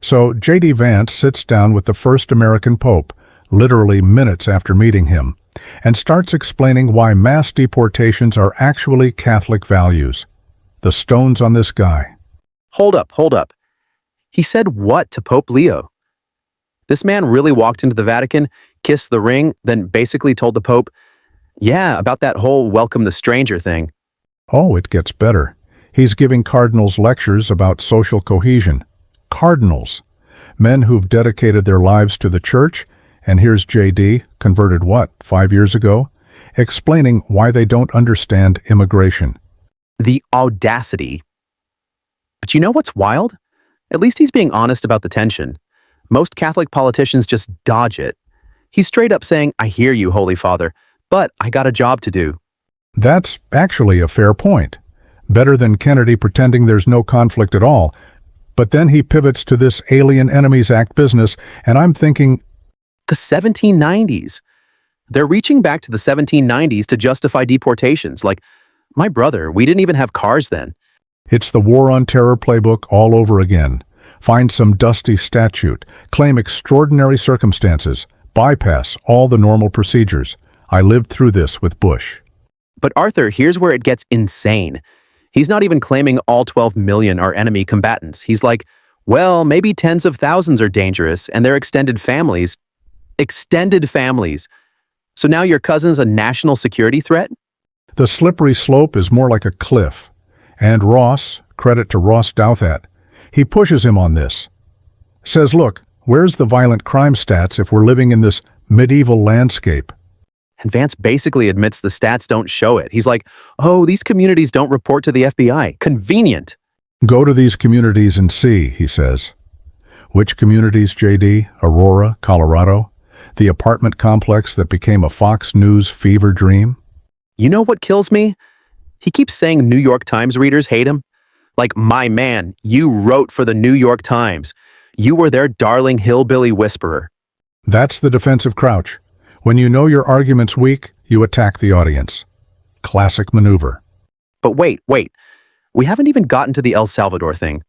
So JD Vance sits down with the first American Pope, literally minutes after meeting him, and starts explaining why mass deportations are actually Catholic values. The stones on this guy. Hold up. He said what to Pope Leo? This man really walked into the Vatican, kissed the ring, then basically told the Pope, yeah, about that whole welcome the stranger thing. Oh, it gets better. He's giving cardinals lectures about social cohesion. Cardinals. Men who've dedicated their lives to the church, and here's JD, converted 5 years ago, explaining why they don't understand immigration. The audacity. But you know what's wild? At least he's being honest about the tension. Most Catholic politicians just dodge it. He's straight up saying, I hear you, Holy Father, but I got a job to do. That's actually a fair point. Better than Kennedy pretending there's no conflict at all. But then he pivots to this Alien Enemies Act business, and I'm thinking, the 1790s. They're reaching back to the 1790s to justify deportations. Like, my brother, we didn't even have cars then. It's the War on Terror playbook all over again. Find some dusty statute, claim extraordinary circumstances, bypass all the normal procedures. I lived through this with Bush. But Arthur, here's where it gets insane. He's not even claiming all 12 million are enemy combatants. He's like, well, maybe tens of thousands are dangerous and their extended families. Extended families. So now your cousin's a national security threat? The slippery slope is more like a cliff. And Ross, credit to Ross Douthat, he pushes him on this. Says, look, where's the violent crime stats if we're living in this medieval landscape? And Vance basically admits the stats don't show it. He's like, oh, these communities don't report to the FBI. Convenient. Go to these communities and see, he says. Which communities, JD? Aurora, Colorado? The apartment complex that became a Fox News fever dream? You know what kills me? He keeps saying New York Times readers hate him. Like, my man, you wrote for the New York Times. You were their darling hillbilly whisperer. That's the defensive crouch. When you know your argument's weak, you attack the audience. Classic maneuver. But wait. We haven't even gotten to the El Salvador thing.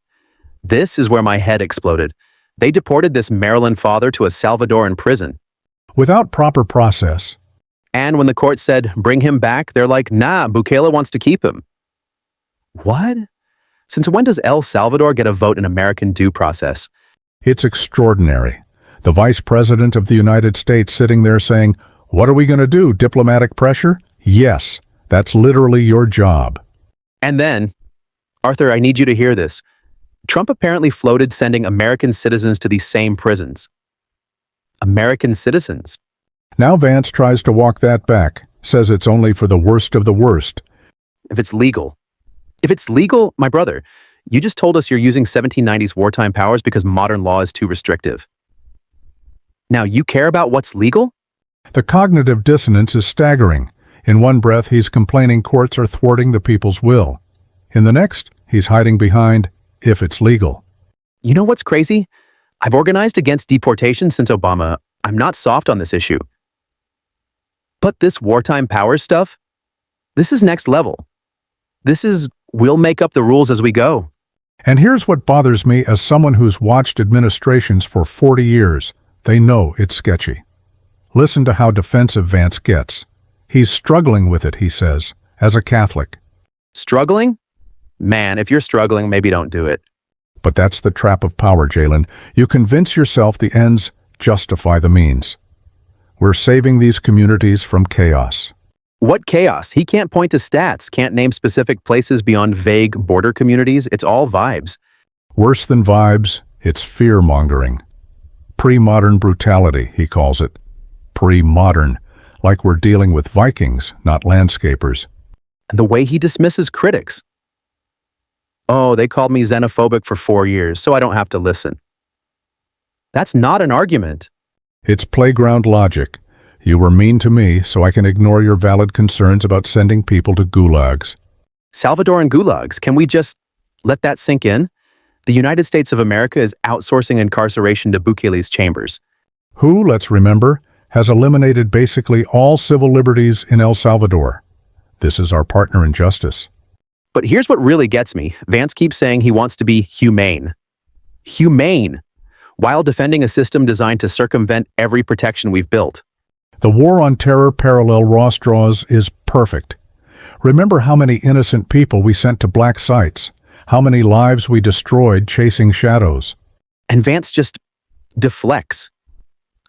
This is where my head exploded. They deported this Maryland father to a Salvadoran prison. Without proper process. And when the court said, bring him back, they're like, nah, Bukele wants to keep him. What? Since when does El Salvador get a vote in American due process? It's extraordinary. The Vice President of the United States sitting there saying, what are we going to do, diplomatic pressure? Yes, that's literally your job. And then, Arthur, I need you to hear this. Trump apparently floated sending American citizens to these same prisons. American citizens. Now Vance tries to walk that back, says it's only for the worst of the worst. If it's legal, my brother, you just told us you're using 1790s wartime powers because modern law is too restrictive. Now you care about what's legal? The cognitive dissonance is staggering. In one breath, he's complaining courts are thwarting the people's will. In the next, he's hiding behind, if it's legal. You know what's crazy? I've organized against deportation since Obama. I'm not soft on this issue. But this wartime powers stuff, this is next level. This is, we'll make up the rules as we go. And here's what bothers me as someone who's watched administrations for 40 years. They know it's sketchy. Listen to how defensive Vance gets. He's struggling with it, he says, as a Catholic. Struggling? Man, if you're struggling, maybe don't do it. But that's the trap of power, Jalen. You convince yourself the ends justify the means. We're saving these communities from chaos. What chaos? He can't point to stats, can't name specific places beyond vague border communities. It's all vibes. Worse than vibes, it's fearmongering. Pre-modern brutality, he calls it. Pre-modern, like we're dealing with Vikings, not landscapers. And the way he dismisses critics. Oh, they called me xenophobic for 4 years, so I don't have to listen. That's not an argument. It's playground logic. You were mean to me, so I can ignore your valid concerns about sending people to gulags. Salvadoran gulags, can we just let that sink in? The United States of America is outsourcing incarceration to Bukele's chambers. Who, let's remember, has eliminated basically all civil liberties in El Salvador. This is our partner in justice. But here's what really gets me. Vance keeps saying he wants to be humane. Humane. while defending a system designed to circumvent every protection we've built. The war on terror parallel Ross draws is perfect. Remember how many innocent people we sent to black sites, how many lives we destroyed chasing shadows. And Vance just deflects.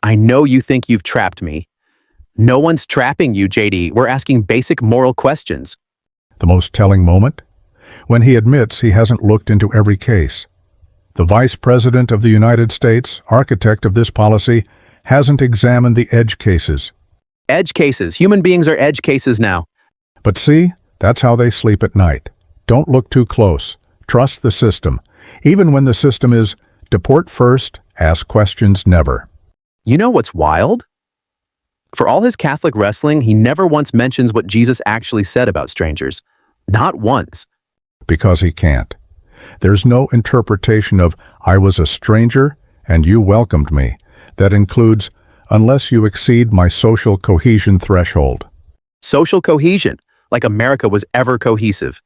I know you think you've trapped me. No one's trapping you, JD. We're asking basic moral questions. The most telling moment? When he admits he hasn't looked into every case. The Vice President of the United States, architect of this policy, hasn't examined the edge cases. Edge cases. Human beings are edge cases now. But see, that's how they sleep at night. Don't look too close. Trust the system. Even when the system is deport first, ask questions never. You know what's wild? For all his Catholic wrestling, he never once mentions what Jesus actually said about strangers. Not once. Because he can't. There's no interpretation of I was a stranger and you welcomed me that includes unless you exceed my social cohesion threshold. Social cohesion, like America was ever cohesive.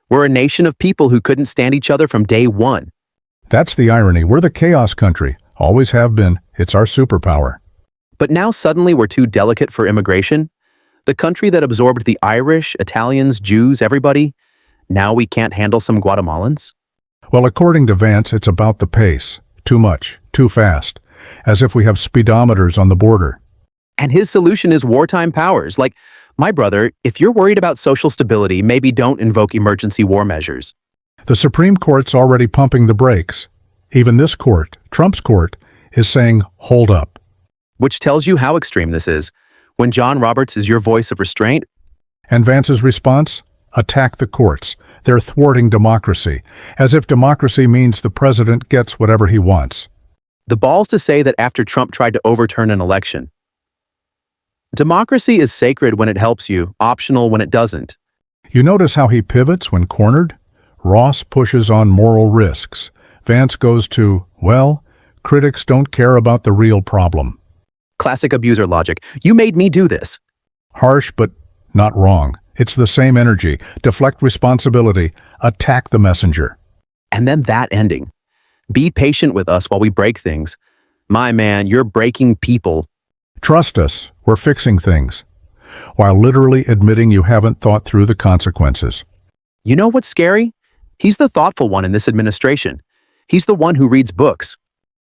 We're a nation of people who couldn't stand each other from day one. That's the irony. We're the chaos country. Always have been. It's our superpower. But now suddenly we're too delicate for immigration? The country that absorbed the Irish, Italians, Jews, everybody? Now we can't handle some Guatemalans? Well, according to Vance, it's about the pace. Too much. Too fast. As if we have speedometers on the border. And his solution is wartime powers. Like, my brother, if you're worried about social stability, maybe don't invoke emergency war measures. The Supreme Court's already pumping the brakes. Even this court, Trump's court, is saying, hold up. Which tells you how extreme this is. When John Roberts is your voice of restraint. And Vance's response? Attack the courts. They're thwarting democracy, as if democracy means the president gets whatever he wants. The balls to say that after Trump tried to overturn an election. Democracy is sacred when it helps you, optional when it doesn't. You notice how he pivots when cornered? Ross pushes on moral risks. Vance goes to, well, critics don't care about the real problem. Classic abuser logic. You made me do this. Harsh, but not wrong. It's the same energy. Deflect responsibility. Attack the messenger. And then that ending. Be patient with us while we break things. My man, you're breaking people. Trust us. We're fixing things. While literally admitting you haven't thought through the consequences. You know what's scary? He's the thoughtful one in this administration. He's the one who reads books.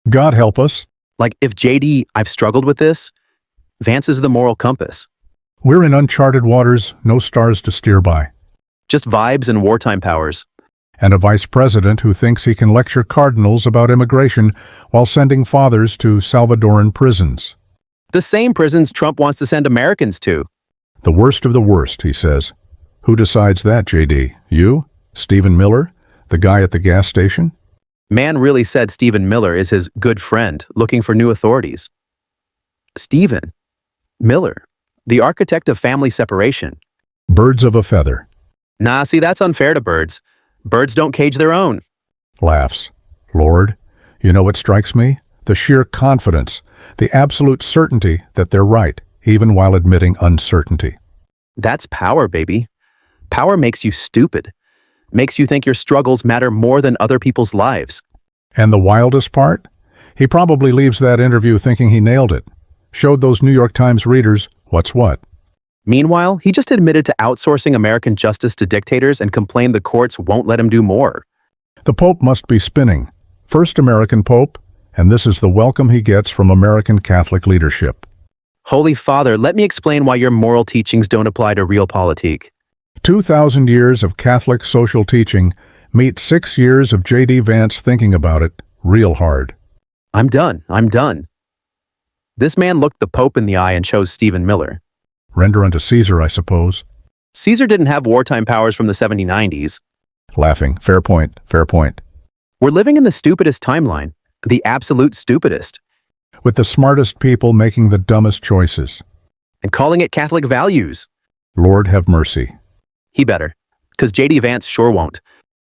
God help us. Like, if JD, I've struggled with this, Vance is the moral compass. We're in uncharted waters, no stars to steer by. Just vibes and wartime powers. And a vice president who thinks he can lecture cardinals about immigration while sending fathers to Salvadoran prisons. The same prisons Trump wants to send Americans to. The worst of the worst, he says. Who decides that, JD? You? Stephen Miller? The guy at the gas station? Man really said Stephen Miller is his good friend looking for new authorities. Stephen Miller, the architect of family separation. Birds of a feather. Nah, see, that's unfair to birds. Birds don't cage their own. Laughs. Lord, you know what strikes me? The sheer confidence, the absolute certainty that they're right, even while admitting uncertainty. That's power, baby. Power makes you stupid. Makes you think your struggles matter more than other people's lives. And the wildest part? He probably leaves that interview thinking he nailed it. Showed those New York Times readers what's what. Meanwhile, he just admitted to outsourcing American justice to dictators and complained the courts won't let him do more. The Pope must be spinning. First American Pope, and this is the welcome he gets from American Catholic leadership. Holy Father, let me explain why your moral teachings don't apply to realpolitik. 2,000 years of Catholic social teaching meet 6 years of JD Vance thinking about it real hard. I'm done. This man looked the Pope in the eye and chose Stephen Miller. Render unto Caesar, I suppose. Caesar didn't have wartime powers from the 1790s. Laughing. Fair point. Fair point. We're living in the stupidest timeline. The absolute stupidest. With the smartest people making the dumbest choices. And calling it Catholic values. Lord have mercy. He better. Because JD Vance sure won't.